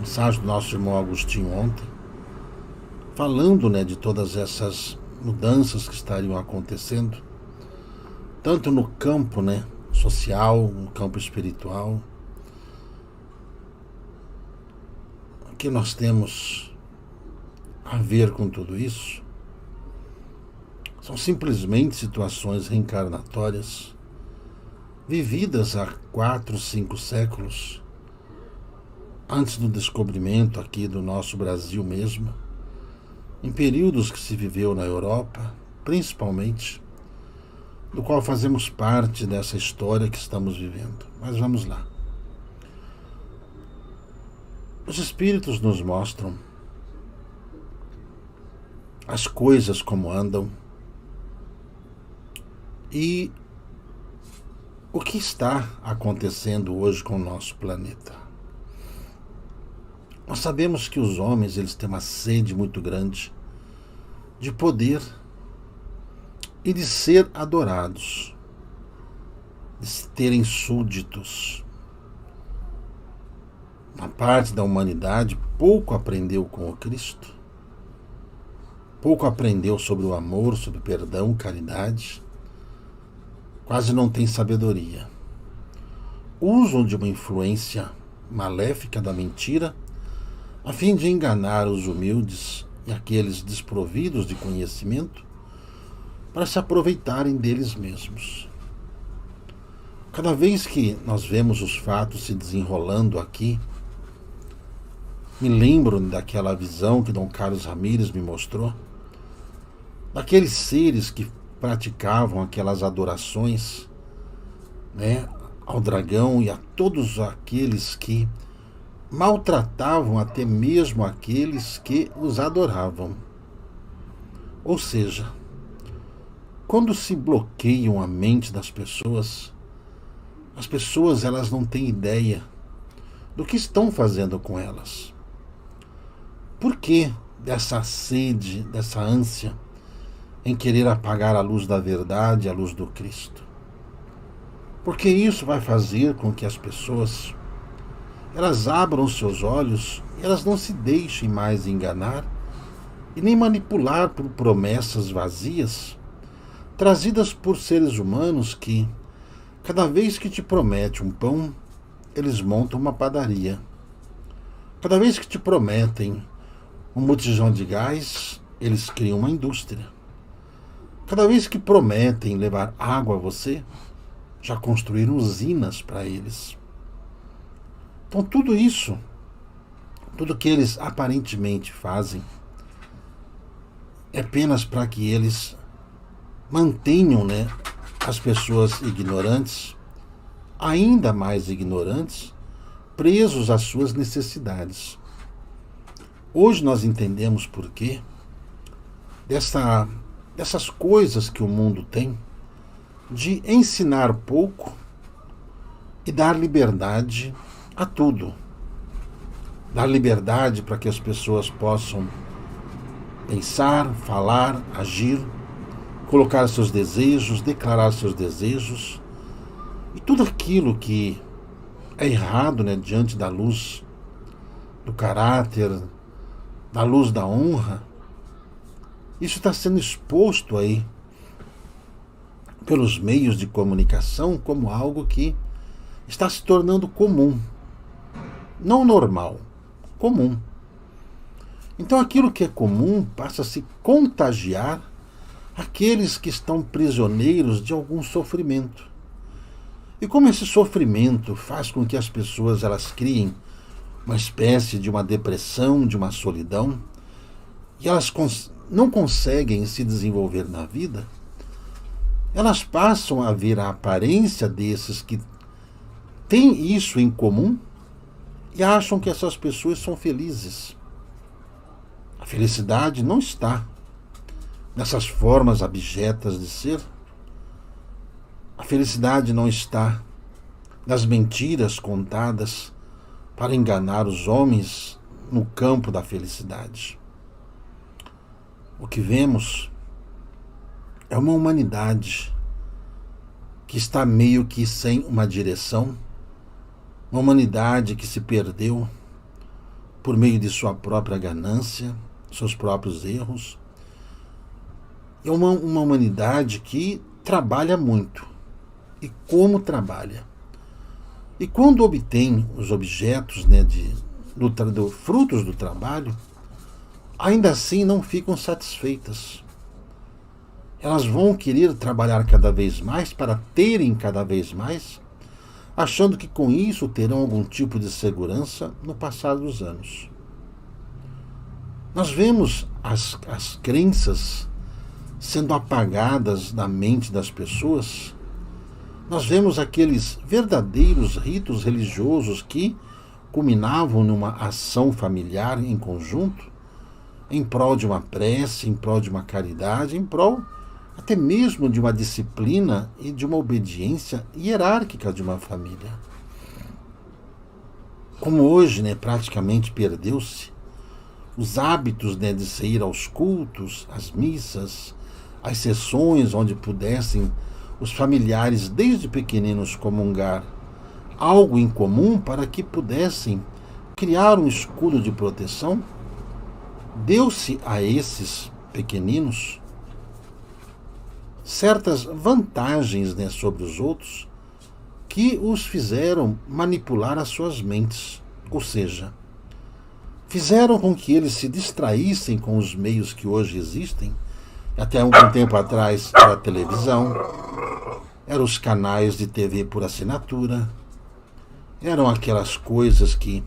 mensagem do nosso irmão Agostinho ontem, falando, de todas essas mudanças que estariam acontecendo, tanto no campo, social, no campo espiritual. O que nós temos a ver com tudo isso são simplesmente situações reencarnatórias vividas há 4, 5 séculos antes do descobrimento aqui do nosso Brasil mesmo, em períodos que se viveu na Europa, principalmente, do qual fazemos parte dessa história que estamos vivendo. Mas vamos lá. Os Espíritos nos mostram as coisas como andam e o que está acontecendo hoje com o nosso planeta. Nós sabemos que os homens eles têm uma sede muito grande de poder e de ser adorados, de terem súditos. Uma parte da humanidade pouco aprendeu com o Cristo, pouco aprendeu sobre o amor, sobre perdão, caridade, quase não tem sabedoria. Usam de uma influência maléfica da mentira a fim de enganar os humildes e aqueles desprovidos de conhecimento para se aproveitarem deles mesmos. Cada vez que nós vemos os fatos se desenrolando aqui, me lembro daquela visão que Dom Carlos Ramírez me mostrou, daqueles seres que praticavam aquelas adorações, ao dragão e a todos aqueles que maltratavam até mesmo aqueles que os adoravam. Ou seja, quando se bloqueiam a mente das pessoas, as pessoas elas não têm ideia do que estão fazendo com elas. Por que dessa sede, dessa ânsia em querer apagar a luz da verdade, a luz do Cristo? Porque isso vai fazer com que as pessoas elas abram seus olhos e elas não se deixem mais enganar e nem manipular por promessas vazias trazidas por seres humanos que, cada vez que te promete um pão, eles montam uma padaria. Cada vez que te prometem um botijão de gás, eles criam uma indústria. Cada vez que prometem levar água a você, já construíram usinas para eles. Então tudo isso, tudo que eles aparentemente fazem, é apenas para que eles mantenham as pessoas ignorantes, ainda mais ignorantes, presos às suas necessidades. Hoje nós entendemos por quê dessas coisas que o mundo tem de ensinar pouco e dar liberdade a tudo. Dar liberdade para que as pessoas possam pensar, falar, agir, colocar seus desejos, declarar seus desejos e tudo aquilo que é errado diante da luz do caráter, da luz da honra. Isso está sendo exposto aí pelos meios de comunicação como algo que está se tornando comum. Não normal, comum. Então aquilo que é comum passa a se contagiar aqueles que estão prisioneiros de algum sofrimento. E como esse sofrimento faz com que as pessoas elas criem uma espécie de uma depressão, de uma solidão, e elas não conseguem se desenvolver na vida, elas passam a ver a aparência desses que têm isso em comum e acham que essas pessoas são felizes. A felicidade não está nessas formas abjetas de ser. A felicidade não está nas mentiras contadas para enganar os homens no campo da felicidade. O que vemos é uma humanidade que está meio que sem uma direção, uma humanidade que se perdeu, por meio de sua própria ganância, seus próprios erros. É uma humanidade que trabalha muito. E como trabalha? E quando obtém os objetos, né, frutos do trabalho, ainda assim não ficam satisfeitas. Elas vão querer trabalhar cada vez mais para terem cada vez mais, achando que com isso terão algum tipo de segurança no passar dos anos. Nós vemos as crenças sendo apagadas da mente das pessoas. Nós vemos aqueles verdadeiros ritos religiosos que culminavam numa ação familiar em conjunto, em prol de uma prece, em prol de uma caridade, em prol até mesmo de uma disciplina e de uma obediência hierárquica de uma família. Como hoje, né, praticamente perdeu-se os hábitos, né, de se ir aos cultos, às missas, às sessões onde pudessem os familiares desde pequeninos comungar algo em comum para que pudessem criar um escudo de proteção, deu-se a esses pequeninos certas vantagens, né, sobre os outros que os fizeram manipular as suas mentes, ou seja, fizeram com que eles se distraíssem com os meios que hoje existem. Até algum tempo atrás era a televisão, eram os canais de TV por assinatura, eram aquelas coisas que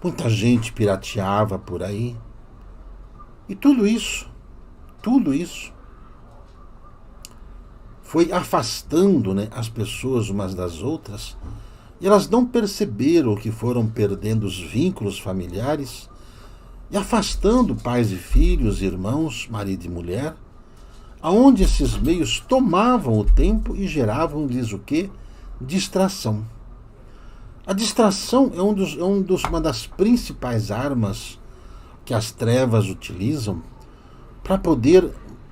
muita gente pirateava por aí. E tudo isso foi afastando, né, as pessoas umas das outras, e elas não perceberam que foram perdendo os vínculos familiares e afastando pais e filhos, irmãos, marido e mulher, aonde esses meios tomavam o tempo e geravam-lhes o quê? Distração. A distração é uma das principais armas que as trevas utilizam para poder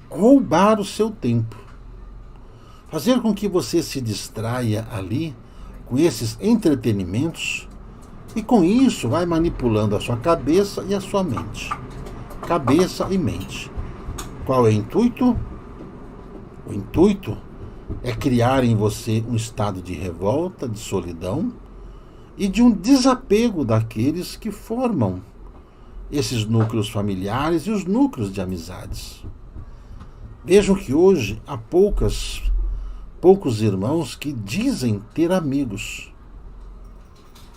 roubar o seu tempo. Fazer com que você se distraia ali com esses entretenimentos e com isso vai manipulando a sua cabeça e a sua mente. Cabeça e mente. Qual é o intuito? O intuito é criar em você um estado de revolta, de solidão e de um desapego daqueles que formam esses núcleos familiares e os núcleos de amizades. Vejam que hoje há poucos irmãos que dizem ter amigos.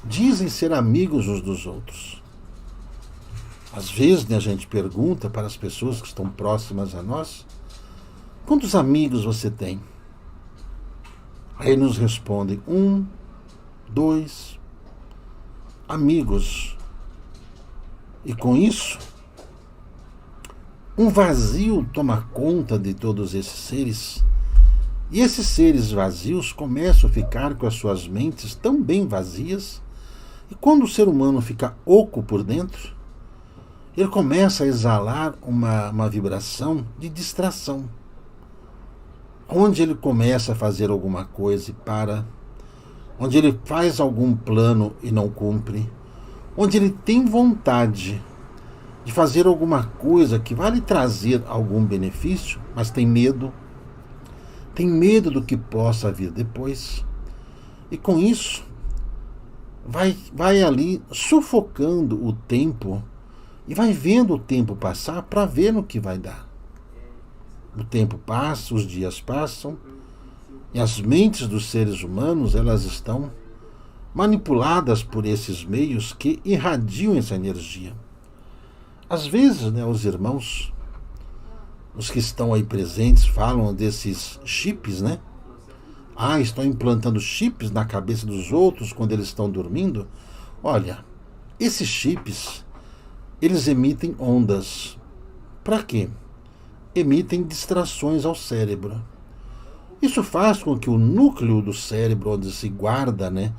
Dizem ser amigos uns dos outros. Às vezes, né, a gente pergunta para as pessoas que estão próximas a nós: quantos amigos você tem? Aí nos respondem: 1, 2 amigos. E com isso, um vazio toma conta de todos esses seres. E esses seres vazios começam a ficar com as suas mentes tão bem vazias. E quando o ser humano fica oco por dentro, ele começa a exalar uma vibração de distração. Onde ele começa a fazer alguma coisa e para. Onde ele faz algum plano e não cumpre. Onde ele tem vontade de fazer alguma coisa que vai lhe trazer algum benefício, mas tem medo. Tem medo do que possa vir depois. E com isso, vai ali sufocando o tempo e vai vendo o tempo passar para ver no que vai dar. O tempo passa, os dias passam e as mentes dos seres humanos, elas estão manipuladas por esses meios que irradiam essa energia. Às vezes, né, os irmãos, os que estão aí presentes, falam desses chips, né? Estão implantando chips na cabeça dos outros quando eles estão dormindo. Olha, esses chips, eles emitem ondas. Para quê? Emitem distrações ao cérebro. Isso faz com que o núcleo do cérebro, onde se guarda, né,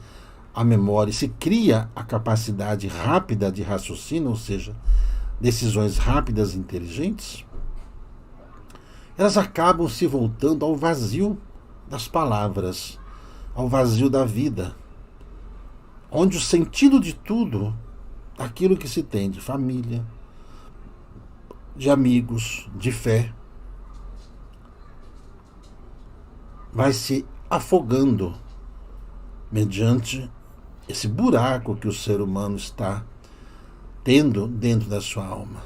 a memória, se cria a capacidade rápida de raciocínio, ou seja, decisões rápidas e inteligentes, elas acabam se voltando ao vazio das palavras, ao vazio da vida, onde o sentido de tudo aquilo que se tem de família, de amigos, de fé, vai se afogando mediante esse buraco que o ser humano está tendo dentro da sua alma.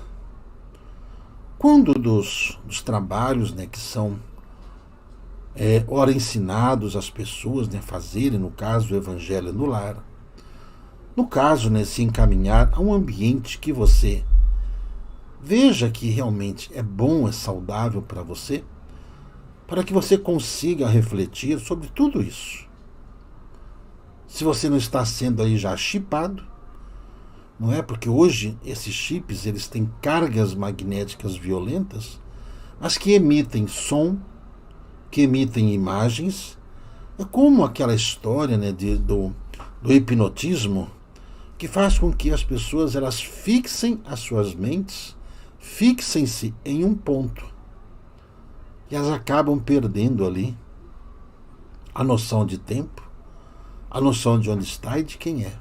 Quando dos trabalhos, né, que são ora ensinados às pessoas, né, fazerem, no caso, o evangelho no lar, no caso, né, se encaminhar a um ambiente que você veja que realmente é bom, é saudável para você, para que você consiga refletir sobre tudo isso. Se você não está sendo aí já chipado, não é? Porque hoje esses chips, eles têm cargas magnéticas violentas, mas que emitem som, que emitem imagens. É como aquela história, né, do hipnotismo, que faz com que as pessoas elas fixem as suas mentes, fixem-se em um ponto. E elas acabam perdendo ali a noção de tempo, a noção de onde está e de quem é.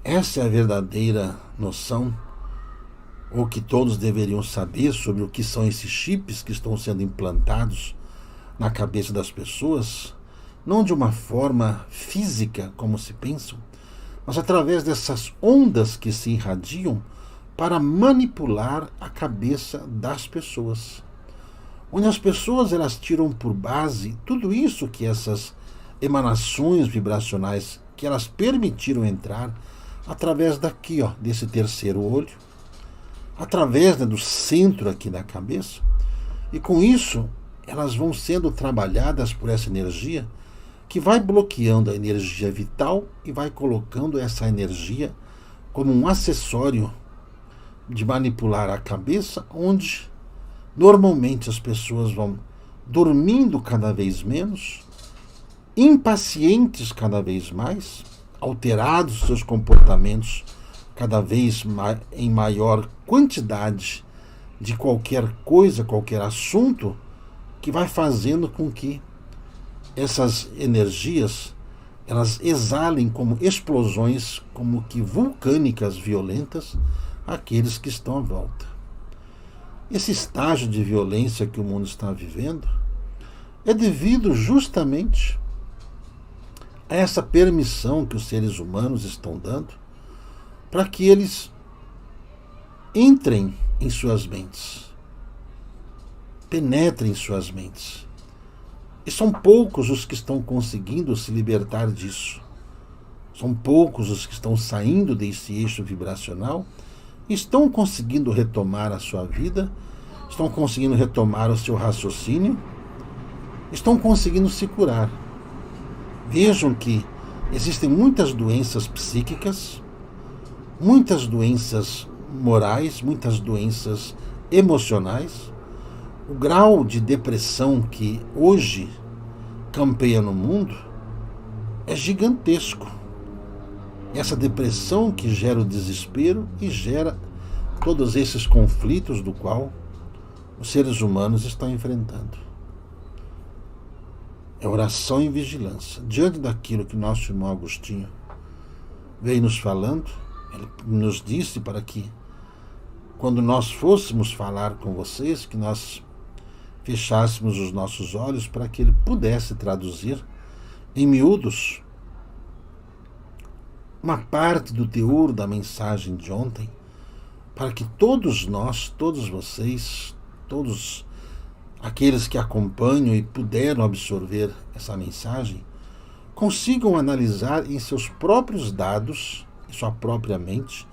Essa é a verdadeira noção, ou que todos deveriam saber sobre o que são esses chips que estão sendo implantados na cabeça das pessoas, não de uma forma física, como se pensam, mas através dessas ondas que se irradiam para manipular a cabeça das pessoas. Onde as pessoas elas tiram por base tudo isso que essas emanações vibracionais que elas permitiram entrar através daqui, ó, desse terceiro olho, através, né, do centro aqui da cabeça, e com isso elas vão sendo trabalhadas por essa energia que vai bloqueando a energia vital e vai colocando essa energia como um acessório de manipular a cabeça, onde normalmente as pessoas vão dormindo cada vez menos, impacientes cada vez mais, alterados seus comportamentos cada vez em maior quantidade de qualquer coisa, qualquer assunto, que vai fazendo com que essas energias elas exalem como explosões, como que vulcânicas violentas, aqueles que estão à volta. Esse estágio de violência que o mundo está vivendo é devido justamente a essa permissão que os seres humanos estão dando para que eles entrem em suas mentes, penetrem em suas mentes. E são poucos os que estão conseguindo se libertar disso. São poucos os que estão saindo desse eixo vibracional, estão conseguindo retomar a sua vida, estão conseguindo retomar o seu raciocínio, estão conseguindo se curar. Vejam que existem muitas doenças psíquicas, muitas doenças morais, muitas doenças emocionais. O grau de depressão que hoje campeia no mundo é gigantesco. Essa depressão que gera o desespero e gera todos esses conflitos do qual os seres humanos estão enfrentando. É oração e vigilância. Diante daquilo que nosso irmão Agostinho veio nos falando, ele nos disse para que, quando nós fôssemos falar com vocês, que nós fechássemos os nossos olhos para que ele pudesse traduzir em miúdos uma parte do teor da mensagem de ontem, para que todos nós, todos vocês, todos aqueles que acompanham e puderam absorver essa mensagem, consigam analisar em seus próprios dados, em sua própria mente,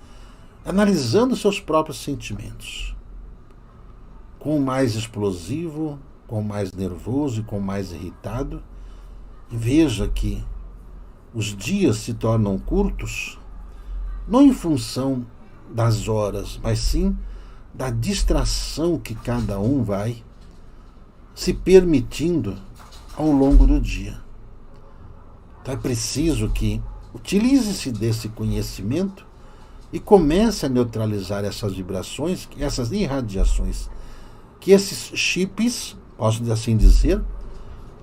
analisando seus próprios sentimentos. Com mais explosivo, com mais nervoso e com mais irritado, e veja que os dias se tornam curtos, não em função das horas, mas sim da distração que cada um vai se permitindo ao longo do dia. Então é preciso que utilize-se desse conhecimento e comece a neutralizar essas vibrações, essas irradiações, que esses chips, posso assim dizer,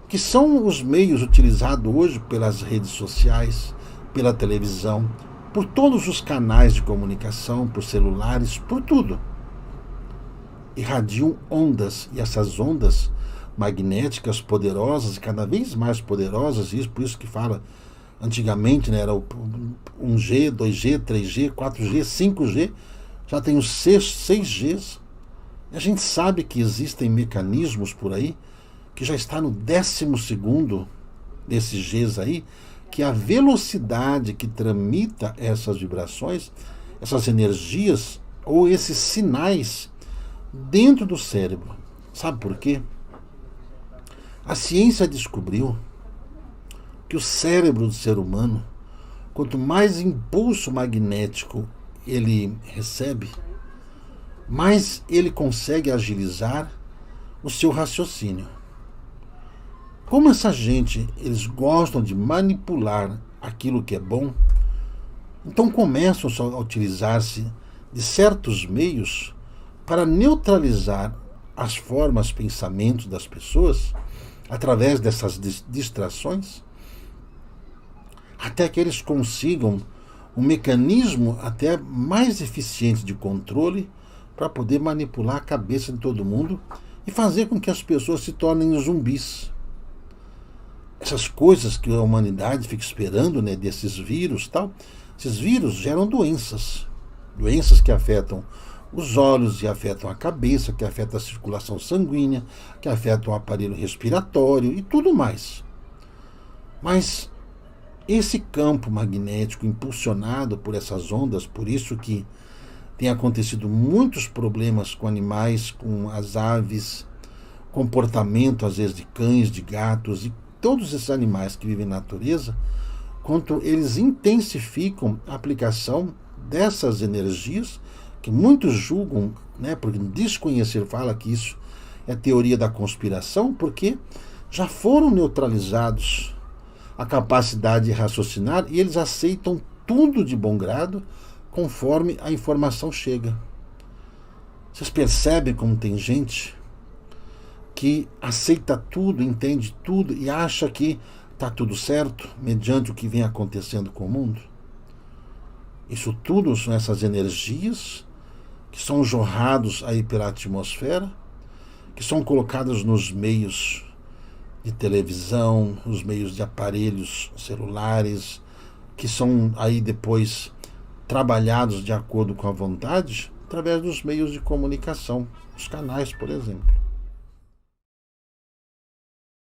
que são os meios utilizados hoje pelas redes sociais, pela televisão, por todos os canais de comunicação, por celulares, por tudo. Irradiam ondas, e essas ondas magnéticas poderosas, e cada vez mais poderosas, e por isso que fala, antigamente, né, era o 1G, 2G, 3G, 4G, 5G, já tem os 6Gs, e a gente sabe que existem mecanismos por aí, que já está no 12º desses Gs aí, que a velocidade que tramita essas vibrações, essas energias, ou esses sinais dentro do cérebro. Sabe por quê? A ciência descobriu que o cérebro do ser humano, quanto mais impulso magnético ele recebe, mais ele consegue agilizar o seu raciocínio. Como essa gente, eles gostam de manipular aquilo que é bom, então começam a utilizar-se de certos meios para neutralizar as formas, pensamentos das pessoas, através dessas distrações, até que eles consigam um mecanismo até mais eficiente de controle para poder manipular a cabeça de todo mundo e fazer com que as pessoas se tornem zumbis. Essas coisas que a humanidade fica esperando, né, desses vírus tal, esses vírus geram doenças que afetam os olhos e afetam a cabeça, que afetam a circulação sanguínea, que afetam o aparelho respiratório e tudo mais. Mas esse campo magnético impulsionado por essas ondas, por isso que tem acontecido muitos problemas com animais, com as aves, comportamento às vezes de cães, de gatos e todos esses animais que vivem na natureza, quanto eles intensificam a aplicação dessas energias, que muitos julgam, né, porque desconhecer fala que isso é teoria da conspiração, porque já foram neutralizados a capacidade de raciocinar e eles aceitam tudo de bom grado conforme a informação chega. Vocês percebem como tem gente que aceita tudo, entende tudo e acha que está tudo certo mediante o que vem acontecendo com o mundo? Isso tudo são essas energias que são jorrados aí pela atmosfera, que são colocadas nos meios de televisão, nos meios de aparelhos celulares, que são aí depois trabalhados de acordo com a vontade, através dos meios de comunicação, os canais, por exemplo.